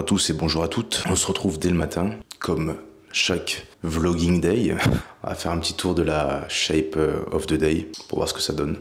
tous et bonjour à toutes. On se retrouve dès le matin, comme chaque vlogging day. On va faire un petit tour de la shape of the day pour voir ce que ça donne.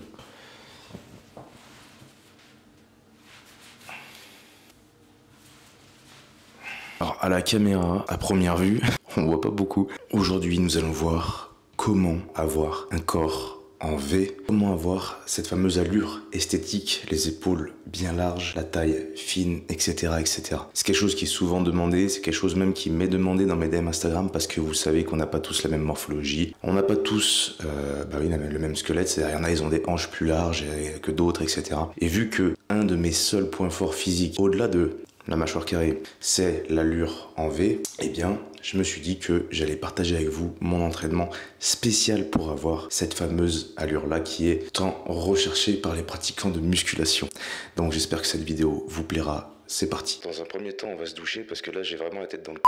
Alors à la caméra, à première vue, on voit pas beaucoup. Aujourd'hui, nous allons voir comment avoir un corps en V, comment avoir cette fameuse allure esthétique, les épaules bien larges, la taille fine, etc. etc. C'est quelque chose qui est souvent demandé, c'est quelque chose même qui m'est demandé dans mes DM Instagram parce que vous savez qu'on n'a pas tous la même morphologie, on n'a pas tous le même squelette, c'est-à-dire il y en a, ils ont des hanches plus larges que d'autres, etc. Et vu que un de mes seuls points forts physiques, au-delà de la mâchoire carrée, c'est l'allure en V, eh bien, je me suis dit que j'allais partager avec vous mon entraînement spécial pour avoir cette fameuse allure-là qui est tant recherchée par les pratiquants de musculation. Donc j'espère que cette vidéo vous plaira. C'est parti. Dans un premier temps, on va se doucher parce que là, j'ai vraiment la tête dans le cul.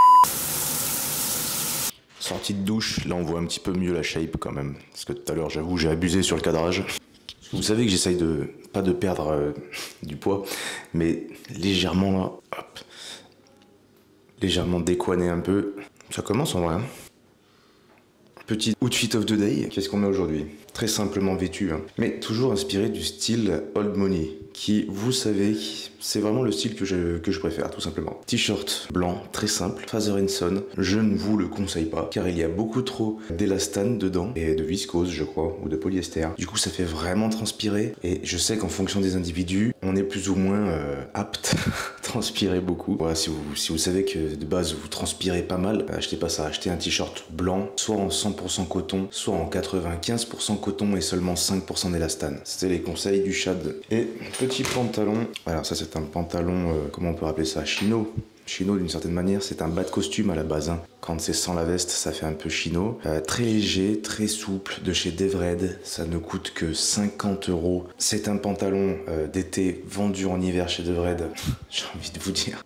Sortie de douche, là, on voit un petit peu mieux la shape quand même. Parce que tout à l'heure, j'avoue, j'ai abusé sur le cadrage. Vous savez que j'essaye de, pas de perdre du poids, mais légèrement là, hop, légèrement décoiner un peu. Ça commence en vrai. Hein. Petit outfit of the day, qu'est-ce qu'on met aujourd'hui? Très simplement vêtu, hein. Mais toujours inspiré du style Old Money, qui, vous savez, c'est vraiment le style que je préfère, tout simplement. T-shirt blanc, très simple, Father & Son, je ne vous le conseille pas, car il y a beaucoup trop d'élastane dedans, et de viscose, je crois, ou de polyester. Du coup, ça fait vraiment transpirer, et je sais qu'en fonction des individus, on est plus ou moins apte à transpirer beaucoup. Voilà, si vous savez que de base, vous transpirez pas mal, achetez pas ça, achetez un t-shirt blanc, soit en 100% coton, soit en 95% coton et seulement 5% d'élastane. C'était les conseils du Chad. Et petit pantalon, alors ça c'est un pantalon, comment on peut appeler ça, chino. Chino d'une certaine manière, c'est un bas de costume à la base. Hein. Quand c'est sans la veste, ça fait un peu chino. Très léger, très souple, de chez Devred. Ça ne coûte que 50 €. C'est un pantalon d'été vendu en hiver chez Devred. J'ai envie de vous dire,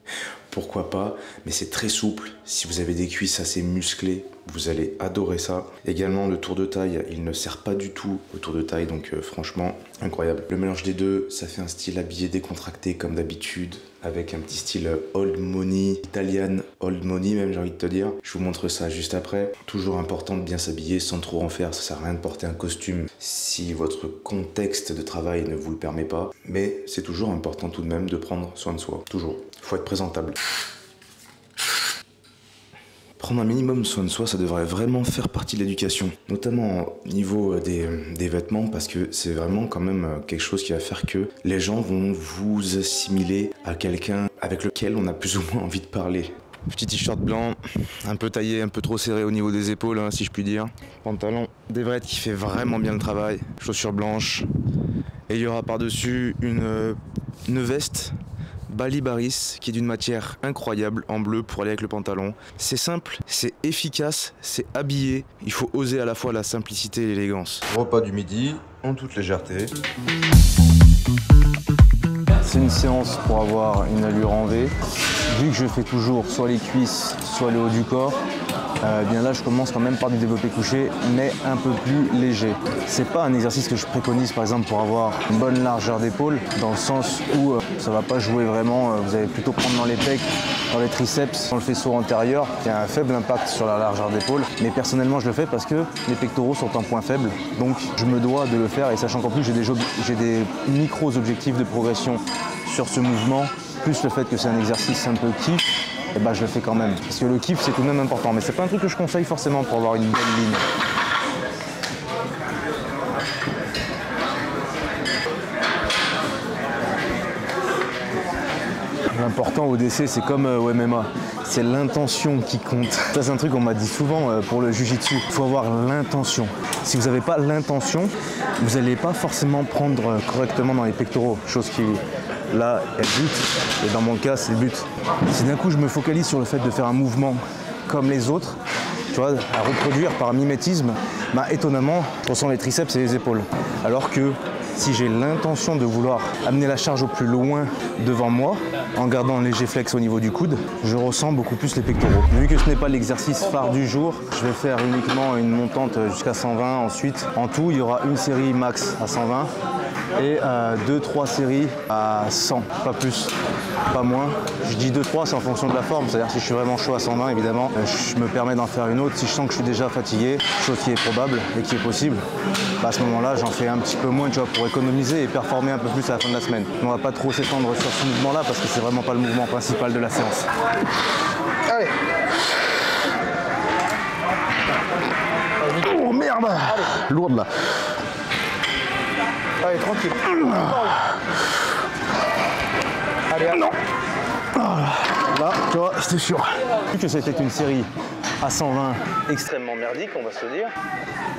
pourquoi pas. Mais c'est très souple. Si vous avez des cuisses assez musclées, vous allez adorer ça. Également, le tour de taille, il ne sert pas du tout au tour de taille. Donc franchement, incroyable. Le mélange des deux, ça fait un style habillé décontracté comme d'habitude. Avec un petit style Old Money, Italian Old Money même, j'ai envie de te dire. Je vous montre ça juste après. Toujours important de bien s'habiller sans trop en faire, ça sert à rien de porter un costume si votre contexte de travail ne vous le permet pas. Mais c'est toujours important tout de même de prendre soin de soi, toujours. Faut être présentable. Prendre un minimum soin de soi, ça devrait vraiment faire partie de l'éducation, notamment au niveau des vêtements, parce que c'est vraiment quand même quelque chose qui va faire que les gens vont vous assimiler à quelqu'un avec lequel on a plus ou moins envie de parler. Petit t-shirt blanc, un peu taillé, un peu trop serré au niveau des épaules, hein, si je puis dire. Pantalon d'Everett qui fait vraiment bien le travail, chaussures blanches, et il y aura par-dessus une veste Balibaris qui est d'une matière incroyable en bleu pour aller avec le pantalon. C'est simple, c'est efficace, c'est habillé. Il faut oser à la fois la simplicité et l'élégance. Repas du midi en toute légèreté. C'est une séance pour avoir une allure en V. Vu que je fais toujours soit les cuisses, soit le haut du corps, bien là je commence quand même par du développé couché, mais un peu plus léger. C'est pas un exercice que je préconise par exemple pour avoir une bonne largeur d'épaule, dans le sens où ça va pas jouer vraiment, vous allez plutôt prendre dans les pecs, dans les triceps, dans le faisceau antérieur, qui a un faible impact sur la largeur d'épaule. Mais personnellement je le fais parce que les pectoraux sont un point faible, donc je me dois de le faire, et sachant qu'en plus j'ai des micros objectifs de progression sur ce mouvement, plus le fait que c'est un exercice un peu kiff, et bah je le fais quand même. Parce que le kiff c'est tout de même important, mais c'est pas un truc que je conseille forcément pour avoir une belle ligne. L'important au DC, c'est comme au MMA, c'est l'intention qui compte. Ça c'est un truc qu'on m'a dit souvent pour le jiu-jitsu. Il faut avoir l'intention. Si vous n'avez pas l'intention, vous n'allez pas forcément prendre correctement dans les pectoraux, chose qui... Là, il y a le but, et dans mon cas, c'est le but. Si d'un coup, je me focalise sur le fait de faire un mouvement comme les autres, tu vois, à reproduire par mimétisme, bah, étonnamment, je ressens les triceps et les épaules. Alors que si j'ai l'intention de vouloir amener la charge au plus loin devant moi, en gardant un léger flex au niveau du coude, je ressens beaucoup plus les pectoraux. Vu que ce n'est pas l'exercice phare du jour, je vais faire uniquement une montante jusqu'à 120 ensuite. En tout, il y aura une série max à 120. et 2-3 séries à 100, pas plus, pas moins. Je dis 2-3, c'est en fonction de la forme, c'est-à-dire si je suis vraiment chaud à 120 évidemment, je me permets d'en faire une autre. Si je sens que je suis déjà fatigué, chose qui est probable et qui est possible, bah à ce moment-là j'en fais un petit peu moins, tu vois, pour économiser et performer un peu plus à la fin de la semaine. On va pas trop s'étendre sur ce mouvement-là parce que c'est vraiment pas le mouvement principal de la séance. Allez. Oh merde. Allez. Lourde là. Allez, tranquille. Allez, allez. Non. Là, tu vois, c'était sûr. Vu que c'était une série à 120 extrêmement merdique, on va se le dire,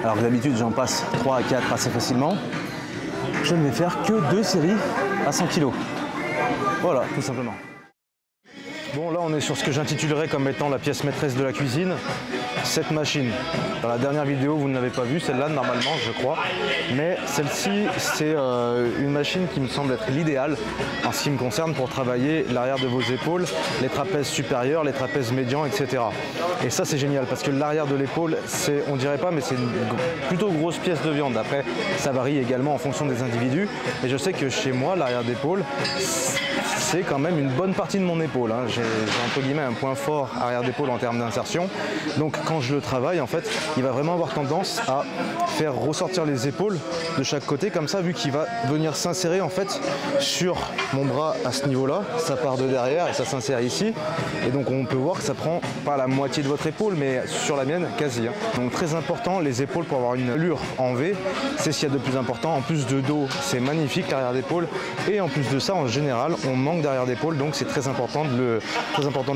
alors que d'habitude j'en passe 3 à 4 assez facilement, je ne vais faire que 2 séries à 100 kg. Voilà, tout simplement. Bon, là on est sur ce que j'intitulerais comme étant la pièce maîtresse de la cuisine, cette machine. Dans la dernière vidéo, vous ne l'avez pas vue, celle-là normalement, je crois. Mais celle-ci, c'est une machine qui me semble être l'idéal en ce qui me concerne pour travailler l'arrière de vos épaules, les trapèzes supérieurs, les trapèzes médians, etc. Et ça, c'est génial parce que l'arrière de l'épaule, c'est, on dirait pas, mais c'est une plutôt grosse pièce de viande. Après, ça varie également en fonction des individus. Et je sais que chez moi, l'arrière d'épaule, c'est quand même une bonne partie de mon épaule, hein. J'ai entre guillemets un point fort arrière d'épaule en termes d'insertion. Donc quand je le travaille, en fait, il va vraiment avoir tendance à faire ressortir les épaules de chaque côté, comme ça, vu qu'il va venir s'insérer en fait sur mon bras à ce niveau-là. Ça part de derrière et ça s'insère ici. Et donc on peut voir que ça prend pas la moitié de votre épaule, mais sur la mienne, quasi, hein. Donc très important, les épaules pour avoir une allure en V, c'est ce qu'il y a de plus important. En plus de dos, c'est magnifique l'arrière d'épaule. Et en plus de ça, en général, on manque d'arrière d'épaule, donc c'est très important de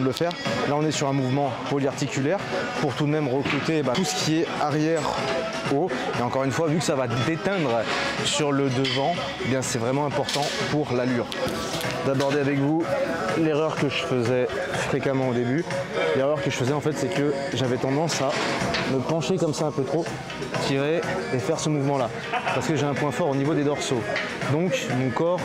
le faire. Là, on est sur un mouvement polyarticulaire pour tout de même recruter tout ce qui est arrière haut. Et encore une fois, vu que ça va déteindre sur le devant, eh bien c'est vraiment important pour l'allure. D'aborder avec vous l'erreur que je faisais fréquemment au début. L'erreur que je faisais en fait, c'est que j'avais tendance à me pencher comme ça un peu trop, tirer et faire ce mouvement-là. Parce que j'ai un point fort au niveau des dorsaux. Donc mon corps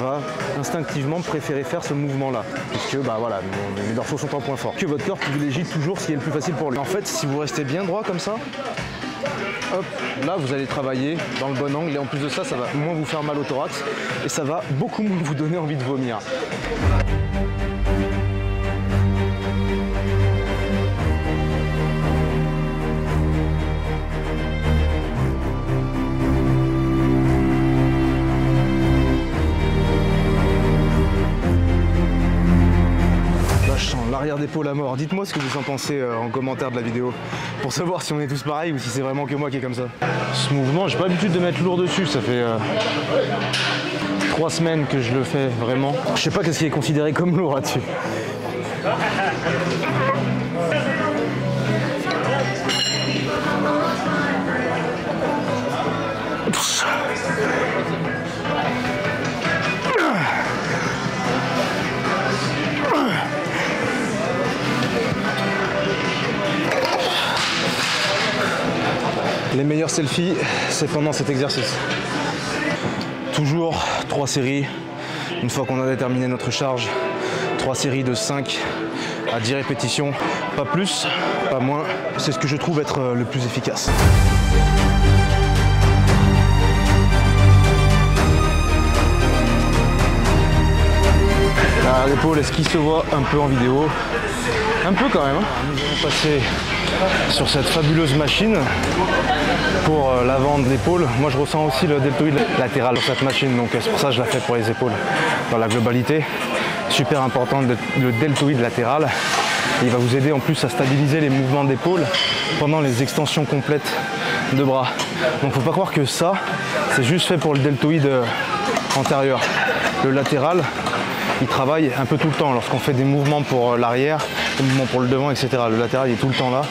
va instinctivement préférer faire ce mouvement-là. Puisque voilà, mes dorsaux sont en point fort. Que votre corps privilégie toujours ce qui est le plus facile pour lui. En fait, si vous restez bien droit comme ça, hop, là vous allez travailler dans le bon angle et en plus de ça, ça va moins vous faire mal au thorax et ça va beaucoup moins vous donner envie de vomir. L'arrière d'épaule à mort. Dites-moi ce que vous en pensez en commentaire de la vidéo pour savoir si on est tous pareils ou si c'est vraiment que moi qui est comme ça. Ce mouvement, j'ai pas l'habitude de mettre lourd dessus, ça fait 3 semaines que je le fais vraiment. Je sais pas qu'est-ce qui est considéré comme lourd là-dessus. Les meilleurs selfies, c'est pendant cet exercice. Toujours 3 séries, une fois qu'on a terminé notre charge, 3 séries de 5 à 10 répétitions, pas plus, pas moins. C'est ce que je trouve être le plus efficace. L'épaule, est-ce qu'il se voit un peu en vidéo? Un peu quand même, hein. Nous allons passer sur cette fabuleuse machine pour l'avant de l'épaule. Moi je ressens aussi le deltoïde latéral sur cette machine, donc c'est pour ça que je la fais pour les épaules dans la globalité. Super important le deltoïde latéral. Il va vous aider en plus à stabiliser les mouvements d'épaule pendant les extensions complètes de bras. Donc faut pas croire que ça c'est juste fait pour le deltoïde antérieur. Le latéral, il travaille un peu tout le temps lorsqu'on fait des mouvements pour l'arrière, des mouvements pour le devant, etc. Le latéral il est tout le temps là,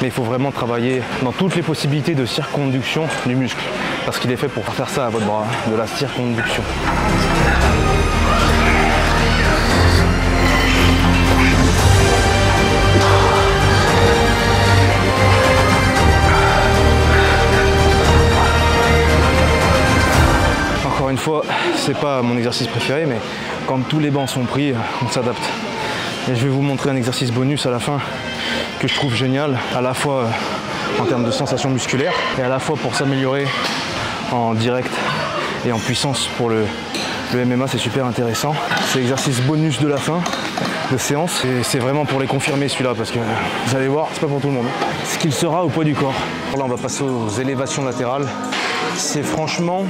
mais il faut vraiment travailler dans toutes les possibilités de circonduction du muscle, parce qu'il est fait pour faire ça à votre bras, de la circonduction. Encore une fois, c'est pas mon exercice préféré, mais quand tous les bancs sont pris, on s'adapte. Et je vais vous montrer un exercice bonus à la fin que je trouve génial, à la fois en termes de sensations musculaires et à la fois pour s'améliorer en direct Et en puissance pour le MMA, c'est super intéressant. C'est l'exercice bonus de la fin de séance. Et c'est vraiment pour les confirmer celui-là, parce que vous allez voir, c'est pas pour tout le monde. Ce qu'il sera au poids du corps. Là, on va passer aux élévations latérales. C'est franchement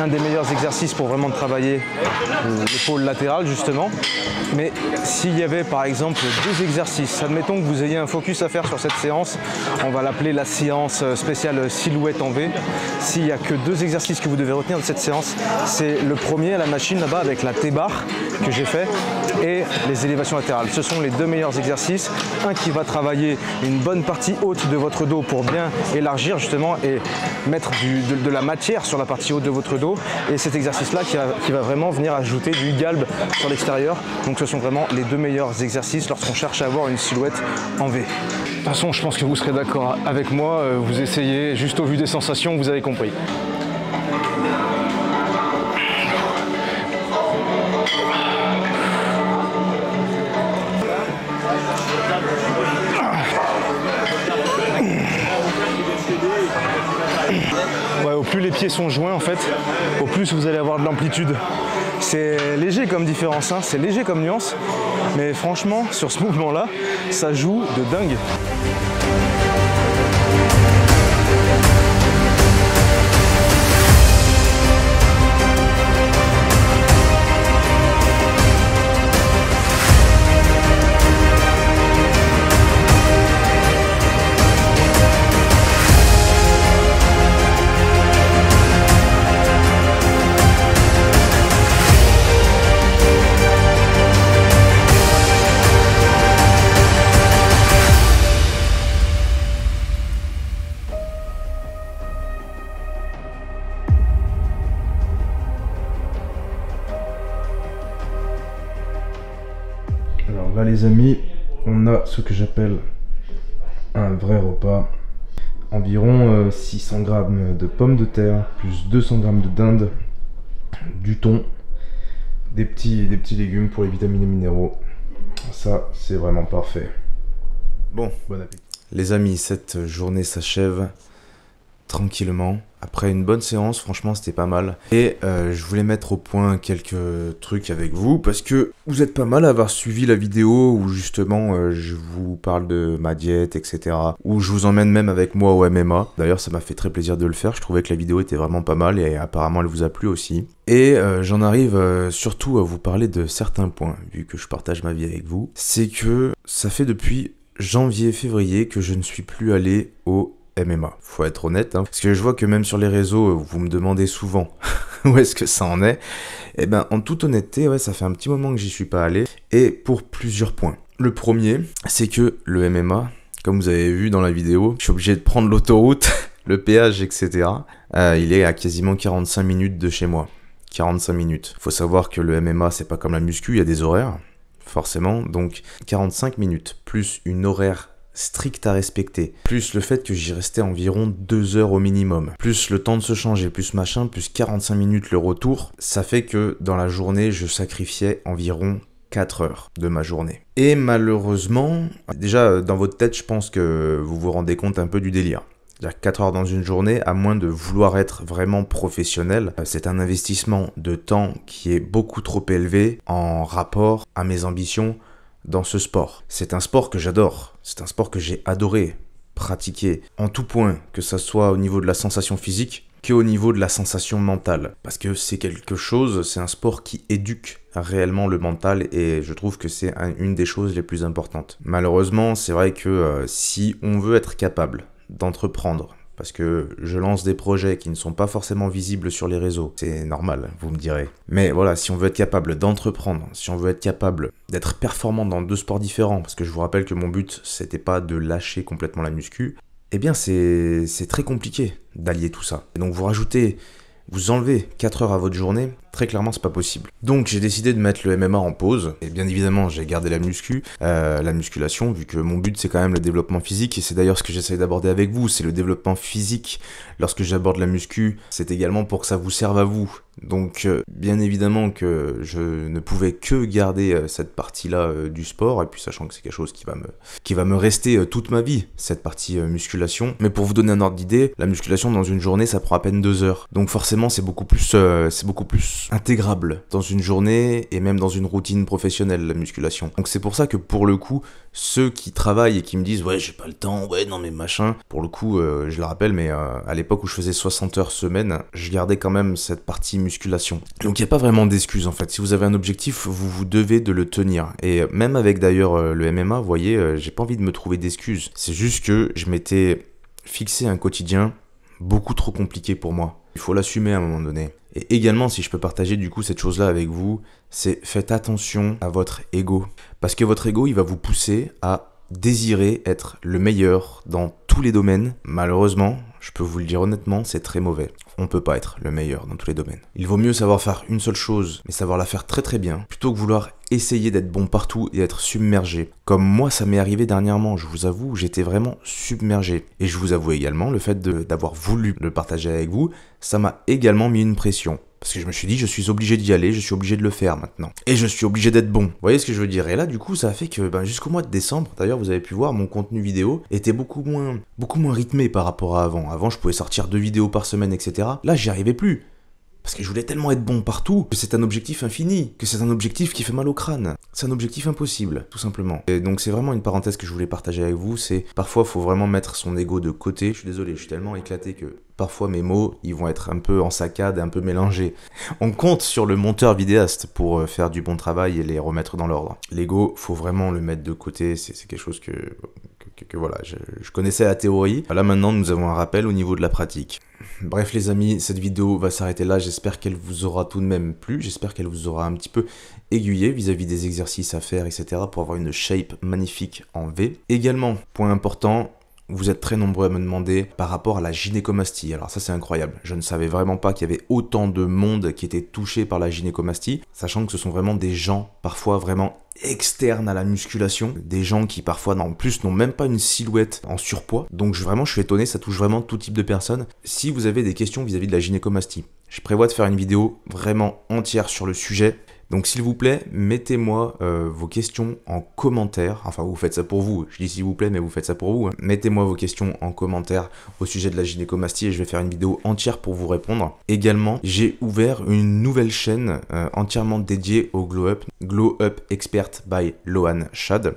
un des meilleurs exercices pour vraiment travailler l'épaule latérale justement. Mais s'il y avait par exemple 2 exercices, admettons que vous ayez un focus à faire sur cette séance, on va l'appeler la séance spéciale silhouette en V. S'il n'y a que 2 exercices que vous devez retenir de cette séance, c'est le premier à la machine là-bas avec la T-bar que j'ai fait et les élévations latérales. Ce sont les 2 meilleurs exercices. Un qui va travailler une bonne partie haute de votre dos pour bien élargir justement et mettre de la matière sur la partie haute de votre dos, et cet exercice là qui va vraiment venir ajouter du galbe sur l'extérieur. Donc ce sont vraiment les 2 meilleurs exercices lorsqu'on cherche à avoir une silhouette en V. De toute façon, je pense que vous serez d'accord avec moi, vous essayez, juste au vu des sensations, vous avez compris. Ouais, au plus les pieds sont joints en fait, au plus vous allez avoir de l'amplitude. C'est léger comme différence, hein, c'est léger comme nuance, mais franchement sur ce mouvement-là, ça joue de dingue. Alors là les amis, on a ce que j'appelle un vrai repas. Environ 600 grammes de pommes de terre, plus 200 grammes de dinde, du thon, des petits légumes pour les vitamines et minéraux. Ça, c'est vraiment parfait. Bon, Bon appétit. les amis, cette journée s'achève tranquillement. Après une bonne séance, franchement c'était pas mal. Et je voulais mettre au point quelques trucs avec vous, parce que vous êtes pas mal à avoir suivi la vidéo où justement je vous parle de ma diète, etc. Où je vous emmène même avec moi au MMA. D'ailleurs ça m'a fait très plaisir de le faire, je trouvais que la vidéo était vraiment pas mal et apparemment elle vous a plu aussi. Et j'en arrive surtout à vous parler de certains points, vu que je partage ma vie avec vous. C'est que ça fait depuis janvier-février que je ne suis plus allé au MMA. Faut être honnête, hein, parce que je vois que même sur les réseaux, vous me demandez souvent où est-ce que ça en est. Et ben, en toute honnêteté, ouais, ça fait un petit moment que j'y suis pas allé, et pour plusieurs points. Le premier, c'est que le MMA, comme vous avez vu dans la vidéo, je suis obligé de prendre l'autoroute, le péage, etc. Il est à quasiment 45 minutes de chez moi. 45 minutes. Faut savoir que le MMA, c'est pas comme la muscu, il y a des horaires, forcément. Donc, 45 minutes, plus une horaire strict à respecter, plus le fait que j'y restais environ 2 heures au minimum, plus le temps de se changer, plus machin, plus 45 minutes le retour, ça fait que dans la journée, je sacrifiais environ 4 heures de ma journée. Et malheureusement, déjà dans votre tête, je pense que vous vous rendez compte un peu du délire. C'est-à-dire 4 heures dans une journée, à moins de vouloir être vraiment professionnel, c'est un investissement de temps qui est beaucoup trop élevé en rapport à mes ambitions dans ce sport. C'est un sport que j'adore, c'est un sport que j'ai adoré pratiquer en tout point, que ça soit au niveau de la sensation physique qu'au niveau de la sensation mentale. Parce que c'est quelque chose, c'est un sport qui éduque réellement le mental et je trouve que c'est une des choses les plus importantes. Malheureusement, c'est vrai que si on veut être capable d'entreprendre, parce que je lance des projets qui ne sont pas forcément visibles sur les réseaux. C'est normal, vous me direz. Mais voilà, si on veut être capable d'entreprendre, si on veut être capable d'être performant dans 2 sports différents, parce que je vous rappelle que mon but, c'était pas de lâcher complètement la muscu, eh bien c'est très compliqué d'allier tout ça. Et donc vous enlevez 4 heures à votre journée, Très clairement, c'est pas possible. Donc j'ai décidé de mettre le MMA en pause. Et bien évidemment, j'ai gardé la musculation, vu que mon but c'est quand même le développement physique. Et c'est d'ailleurs ce que j'essaye d'aborder avec vous, c'est le développement physique. Lorsque j'aborde la muscu, c'est également pour que ça vous serve à vous. Donc bien évidemment que je ne pouvais que garder cette partie-là du sport, et puis sachant que c'est quelque chose qui va me rester toute ma vie, cette partie musculation. Mais pour vous donner un ordre d'idée, la musculation dans une journée, ça prend à peine 2 heures. Donc forcément, c'est beaucoup plus intégrable dans une journée et même dans une routine professionnelle, la musculation. Donc c'est pour ça que pour le coup, ceux qui travaillent et qui me disent « ouais, j'ai pas le temps, ouais, non mais machin », pour le coup, je le rappelle, mais à l'époque où je faisais 60 heures semaine, je gardais quand même cette partie musculation. Donc il n'y a pas vraiment d'excuses en fait. Si vous avez un objectif, vous devez de le tenir. Et même avec d'ailleurs le MMA, vous voyez, j'ai pas envie de me trouver d'excuses. C'est juste que je m'étais fixé un quotidien beaucoup trop compliqué pour moi. Il faut l'assumer à un moment donné. Et également, si je peux partager du coup cette chose-là avec vous, c'est faites attention à votre ego. Parce que votre ego, il va vous pousser à désirer être le meilleur dans tous les domaines. Malheureusement, je peux vous le dire honnêtement, c'est très mauvais. On peut pas être le meilleur dans tous les domaines. Il vaut mieux savoir faire une seule chose, mais savoir la faire très très bien, plutôt que vouloir essayer d'être bon partout et être submergé. Comme moi, ça m'est arrivé dernièrement, je vous avoue, j'étais vraiment submergé. Et je vous avoue également, le fait d'avoir voulu le partager avec vous, ça m'a également mis une pression. Parce que je me suis dit, je suis obligé d'y aller, je suis obligé de le faire maintenant. Et je suis obligé d'être bon. Vous voyez ce que je veux dire? Et là, du coup, ça a fait que jusqu'au mois de décembre, d'ailleurs, vous avez pu voir, mon contenu vidéo était beaucoup moins rythmé par rapport à avant. Avant, je pouvais sortir 2 vidéos par semaine, etc. Là, j'y arrivais plus. Parce que je voulais tellement être bon partout que c'est un objectif infini, que c'est un objectif qui fait mal au crâne. C'est un objectif impossible, tout simplement. Et donc c'est vraiment une parenthèse que je voulais partager avec vous, c'est parfois il faut vraiment mettre son ego de côté. Je suis désolé, je suis tellement éclaté que parfois mes mots, ils vont être un peu en saccade, un peu mélangés. On compte sur le monteur vidéaste pour faire du bon travail et les remettre dans l'ordre. L'ego, faut vraiment le mettre de côté, c'est quelque chose que voilà, je connaissais la théorie. Là maintenant, nous avons un rappel au niveau de la pratique. Bref les amis, cette vidéo va s'arrêter là, j'espère qu'elle vous aura tout de même plu, j'espère qu'elle vous aura un petit peu aiguillé vis-à-vis des exercices à faire, etc. pour avoir une shape magnifique en V. Également, point important, vous êtes très nombreux à me demander par rapport à la gynécomastie. Alors ça c'est incroyable, je ne savais vraiment pas qu'il y avait autant de monde qui était touché par la gynécomastie, sachant que ce sont vraiment des gens parfois vraiment externes à la musculation, des gens qui parfois en plus n'ont même pas une silhouette en surpoids, donc je suis étonné, ça touche vraiment tout type de personnes. Si vous avez des questions vis-à-vis de la gynécomastie, je prévois de faire une vidéo vraiment entière sur le sujet. Donc s'il vous plaît, mettez-moi vos questions en commentaire. Enfin, vous faites ça pour vous. Je dis s'il vous plaît, mais vous faites ça pour vous. Mettez-moi vos questions en commentaire au sujet de la gynécomastie et je vais faire une vidéo entière pour vous répondre. Également, j'ai ouvert une nouvelle chaîne entièrement dédiée au Glow Up. Glow Up Expert by Lohan Shad.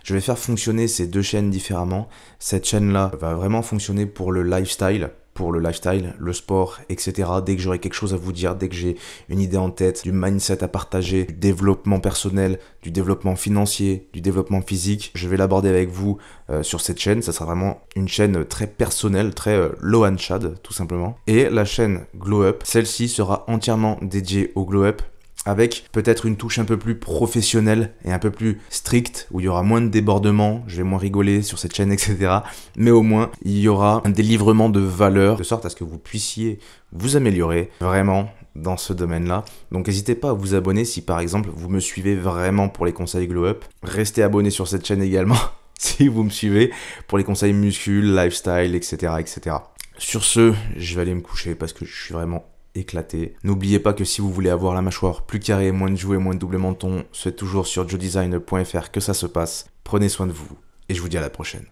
Je vais faire fonctionner ces 2 chaînes différemment. Cette chaîne-là va vraiment fonctionner pour le lifestyle, le sport, etc. Dès que j'aurai quelque chose à vous dire, dès que j'ai une idée en tête, du mindset à partager, du développement personnel, du développement financier, du développement physique, je vais l'aborder avec vous sur cette chaîne. Ça sera vraiment une chaîne très personnelle, très Lohan Shad, tout simplement. Et la chaîne Glow Up, celle-ci sera entièrement dédiée au Glow Up, avec peut-être une touche un peu plus professionnelle et un peu plus stricte, où il y aura moins de débordements, je vais moins rigoler sur cette chaîne, etc. Mais au moins, il y aura un délivrement de valeur, de sorte à ce que vous puissiez vous améliorer vraiment dans ce domaine-là. Donc n'hésitez pas à vous abonner si par exemple vous me suivez vraiment pour les conseils Glow Up. Restez abonné sur cette chaîne également si vous me suivez pour les conseils muscul, lifestyle, etc., etc. Sur ce, je vais aller me coucher parce que je suis vraiment éclaté. N'oubliez pas que si vous voulez avoir la mâchoire plus carrée, moins de jouets, moins de double menton, c'est toujours sur joedesign.fr que ça se passe. Prenez soin de vous et je vous dis à la prochaine.